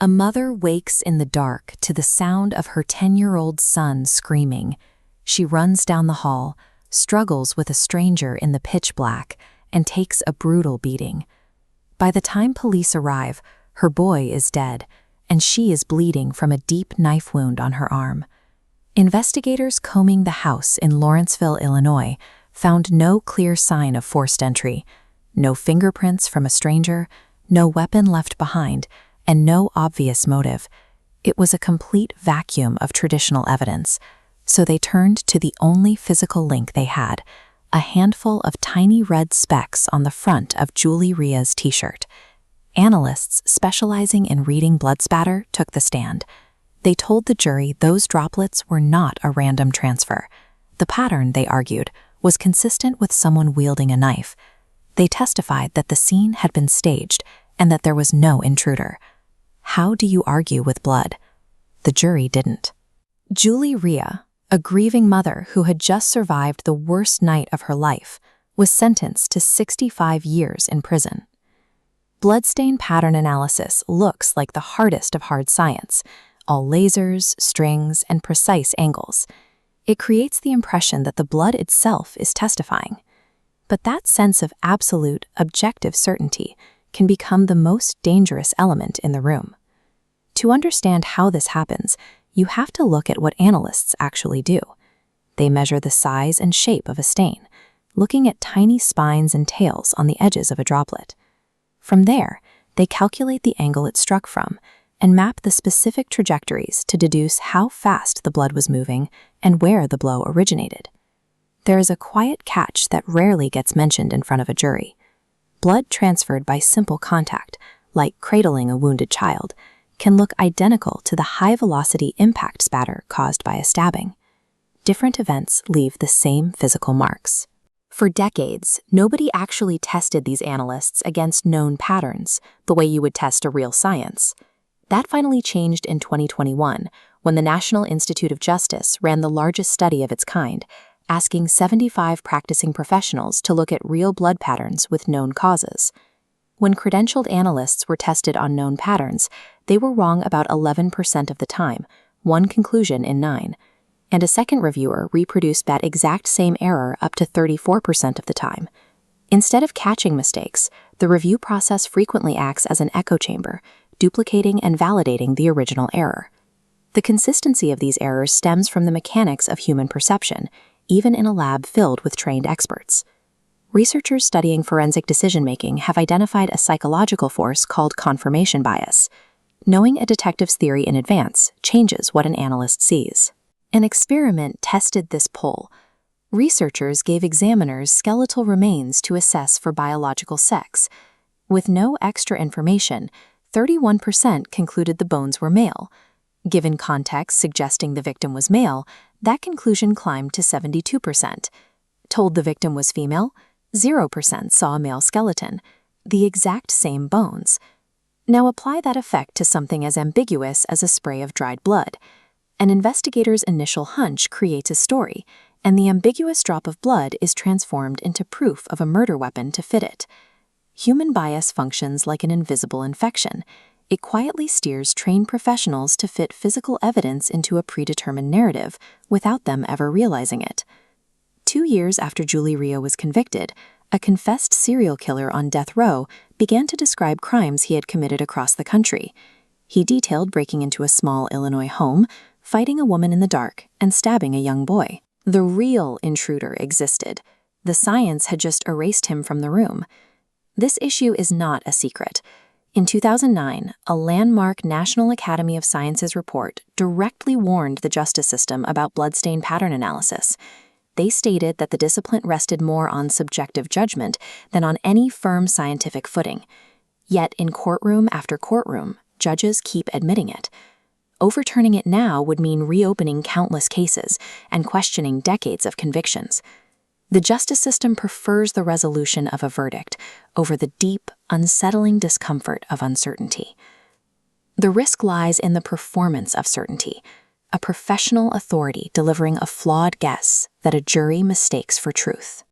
A mother wakes in the dark to the sound of her 10-year-old son screaming. She runs down the hall, struggles with a stranger in the pitch black, and takes a brutal beating. By the time police arrive, her boy is dead, and she is bleeding from a deep knife wound on her arm. Investigators combing the house in Lawrenceville, Illinois, found no clear sign of forced entry, no fingerprints from a stranger, no weapon left behind, and no obvious motive. It was a complete vacuum of traditional evidence, so they turned to the only physical link they had, a handful of tiny red specks on the front of Julie Rea's t-shirt. Analysts specializing in reading blood spatter took the stand. They told the jury those droplets were not a random transfer. The pattern, they argued, was consistent with someone wielding a knife. They testified that the scene had been staged and that there was no intruder. How do you argue with blood? The jury didn't. Julie Rea, a grieving mother who had just survived the worst night of her life, was sentenced to 65 years in prison. Bloodstain pattern analysis looks like the hardest of hard science, all lasers, strings, and precise angles. It creates the impression that the blood itself is testifying. But that sense of absolute, objective certainty can become the most dangerous element in the room. To understand how this happens, you have to look at what analysts actually do. They measure the size and shape of a stain, looking at tiny spines and tails on the edges of a droplet. From there, they calculate the angle it struck from and map the specific trajectories to deduce how fast the blood was moving and where the blow originated. There is a quiet catch that rarely gets mentioned in front of a jury. Blood transferred by simple contact, like cradling a wounded child, can look identical to the high-velocity impact spatter caused by a stabbing. Different events leave the same physical marks. For decades, nobody actually tested these analysts against known patterns, the way you would test a real science. That finally changed in 2021, when the National Institute of Justice ran the largest study of its kind, asking 75 practicing professionals to look at real blood patterns with known causes. When credentialed analysts were tested on known patterns, they were wrong about 11% of the time, one conclusion in 9, and a second reviewer reproduced that exact same error up to 34% of the time. Instead of catching mistakes, the review process frequently acts as an echo chamber, duplicating and validating the original error. The consistency of these errors stems from the mechanics of human perception, even in a lab filled with trained experts. Researchers studying forensic decision-making have identified a psychological force called confirmation bias. Knowing a detective's theory in advance changes what an analyst sees. An experiment tested this pull. Researchers gave examiners skeletal remains to assess for biological sex. With no extra information, 31% concluded the bones were male. Given context suggesting the victim was male, that conclusion climbed to 72%. Told the victim was female, 0% saw a male skeleton, the exact same bones. Now apply that effect to something as ambiguous as a spray of dried blood. An investigator's initial hunch creates a story, and the ambiguous drop of blood is transformed into proof of a murder weapon to fit it. Human bias functions like an invisible infection. It quietly steers trained professionals to fit physical evidence into a predetermined narrative without them ever realizing it. 2 years after Julie Rea was convicted, a confessed serial killer on death row began to describe crimes he had committed across the country. He detailed breaking into a small Illinois home, fighting a woman in the dark, and stabbing a young boy. The real intruder existed. The science had just erased him from the room. This issue is not a secret. In 2009, a landmark National Academy of Sciences report directly warned the justice system about bloodstain pattern analysis. They stated that the discipline rested more on subjective judgment than on any firm scientific footing. Yet in courtroom after courtroom, judges keep admitting it. Overturning it now would mean reopening countless cases and questioning decades of convictions. The justice system prefers the resolution of a verdict over the deep, unsettling discomfort of uncertainty. The risk lies in the performance of certainty, a professional authority delivering a flawed guess that a jury mistakes for truth.